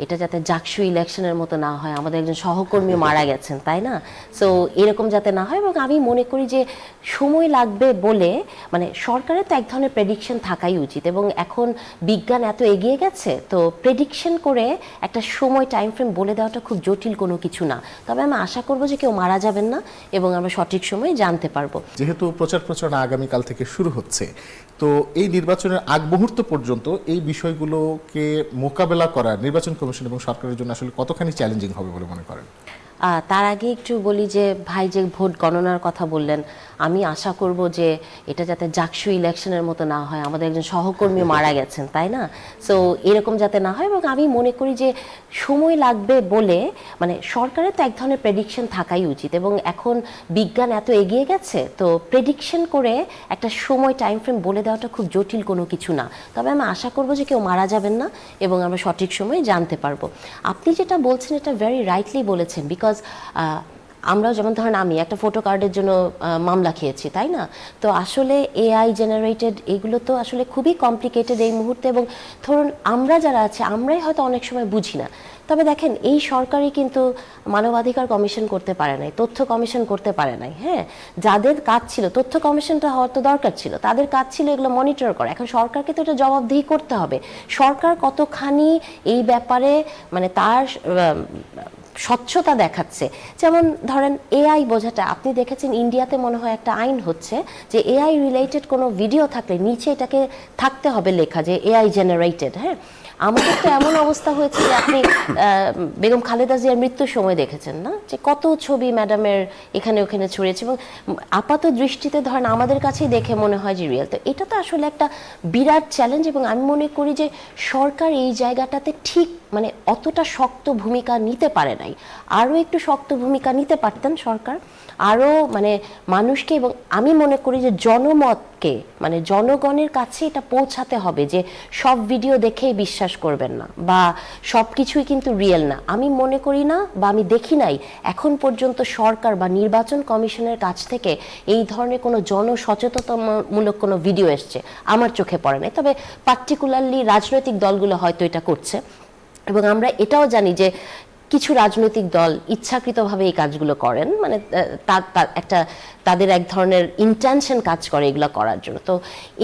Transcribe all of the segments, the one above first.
এটা যাতে জাকসু ইলেকশনের মতো না হয়, আমাদের একজন সহকর্মী মারা গেছেন, তাই না? সো এরকম যাতে না হয়, এবং আমি মনে করি যে সময় লাগবে বলে মানে সরকারের তো এক ধরনের প্রেডিকশন থাকাই উচিত, এবং এখন বিজ্ঞান এত এগিয়ে গেছে, তো প্রেডিকশন করে একটা সময় টাইম ফ্রেম বলে দেওয়াটা খুব জটিল কোনো কিছু না। তবে আমি আশা করব যে কেউ মারা যাবেন না এবং আমরা সঠিক সময়ে জানতে পারবো। যেহেতু প্রচার প্রচারণা আগামীকাল থেকে শুরু হচ্ছে, তো এই নির্বাচনের আগ মুহূর্ত পর্যন্ত এই বিষয়গুলোকে মোকাবেলা করা নির্বাচন কমিশন এবং সরকারের জন্য আসলে কতখানি চ্যালেঞ্জিং হবে বলে মনে করেন? তার আগে একটু বলি যে ভাই যে ভোট গণনার কথা বললেন, আমি আশা করব যে এটা যাতে জাকসু ইলেকশনের মতো না হয়, আমাদের একজন সহকর্মী মারা গেছেন, তাই না? সো এরকম যাতে না হয়, এবং আমি মনে করি যে সময় লাগবে বলে মানে সরকারের তো এক ধরনের প্রেডিকশন থাকাই উচিত, এবং এখন বিজ্ঞান এত এগিয়ে গেছে, তো প্রেডিকশন করে একটা সময় টাইম ফ্রেম বলে দেওয়াটা খুব জটিল কোনো কিছু না। তবে আমি আশা করব যে কেউ মারা যাবেন না এবং আমরা সঠিক সময়ে জানতে পারবো। আপনি যেটা বলছেন এটা ভেরি রাইটলি বলেছেন, বিকজ আমরা যেমন ধরেন আমি একটা ফটো কার্ডের জন্য মামলা খেয়েছি, তাই না? তো আসলে এআই জেনারেটেড এগুলো তো আসলে খুবই কমপ্লিকেটেড এই মুহূর্তে, এবং ধরুন আমরা যারা আছে আমরাই হয়তো অনেক সময় বুঝি না। তবে দেখেন এই সরকারই কিন্তু মানবাধিকার কমিশন করতে পারে নাই, তথ্য কমিশন করতে পারে নাই। হ্যাঁ, যাদের কাজ ছিল, তথ্য কমিশনটা হওয়ার তো দরকার ছিল, তাদের কাজ ছিল এগুলো মনিটর করা। এখন সরকারকে তো এটা জবাবদিহি করতে হবে, সরকার কতখানি এই ব্যাপারে মানে তার স্বচ্ছতা দেখাচ্ছে। যেমন ধরেন এআই বোঝাটা, আপনি দেখেছেন ইন্ডিয়াতে মনে হয় একটা আইন হচ্ছে যে এআই রিলেটেড কোনো ভিডিও থাকলে নিচে এটাকে থাকতে হবে লেখা যে এআই জেনারেটেড। হ্যাঁ, আমাদের তো এমন অবস্থা হয়েছে যে আপনি বেগম খালেদা জিয়ার মৃত্যুর সময় দেখেছেন না, যে কত ছবি ম্যাডামের এখানে ওখানে ছড়িয়েছে, এবং আপাত দৃষ্টিতে ধরেন আমাদের কাছেই দেখে মনে হয় যে রিয়েল। তো এটা তো আসলে একটা বিরাট চ্যালেঞ্জ, এবং আমি মনে করি যে সরকার এই জায়গাটাতে ঠিক মানে অতটা শক্ত ভূমিকা নিতে পারে নাই। আরও একটু শক্ত ভূমিকা নিতে পারতেন সরকার, আরও মানে মানুষকে, এবং আমি মনে করি যে জনমতকে মানে জনগণের কাছে এটা পৌঁছাতে হবে যে সব ভিডিও দেখেই বিশ্বাস করবেন না, বা সব কিছুই কিন্তু রিয়েল না। আমি মনে করি না, বা আমি দেখি নাই এখন পর্যন্ত সরকার বা নির্বাচন কমিশনের কাছ থেকে এই ধরনের কোনো জনসচেতনতামূলক কোনো ভিডিও এসছে, আমার চোখে পড়ে নাই। তবে পার্টিকুলারলি রাজনৈতিক দলগুলো হয়তো এটা করছে, এবং আমরা এটাও জানি যে কিছু রাজনৈতিক দল ইচ্ছাকৃতভাবে এই কাজগুলো করেন, মানে একটা তাদের এক ধরনের ইন্টেনশন কাজ করে এগুলো করার জন্য। তো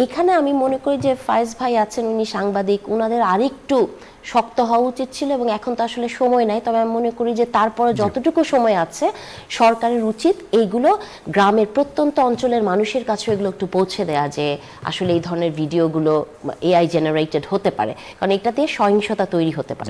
এখানে আমি মনে করি যে ফায়েজ ভাই আছেন, উনি সাংবাদিক, উনাদের আরেকটু শক্ত হওয়া উচিত ছিল, এবং এখন তো আসলে সময় নাই। তবে আমি মনে করি যে তারপরে যতটুকু সময় আছে সরকারের উচিত এইগুলো গ্রামের প্রত্যন্ত অঞ্চলের মানুষের কাছে এগুলো একটু পৌঁছে দেয়া, যে আসলে এই ধরনের ভিডিওগুলো এআই জেনারেটেড হতে পারে, কারণ এটা দিয়ে সহিংসতা তৈরি হতে পারে।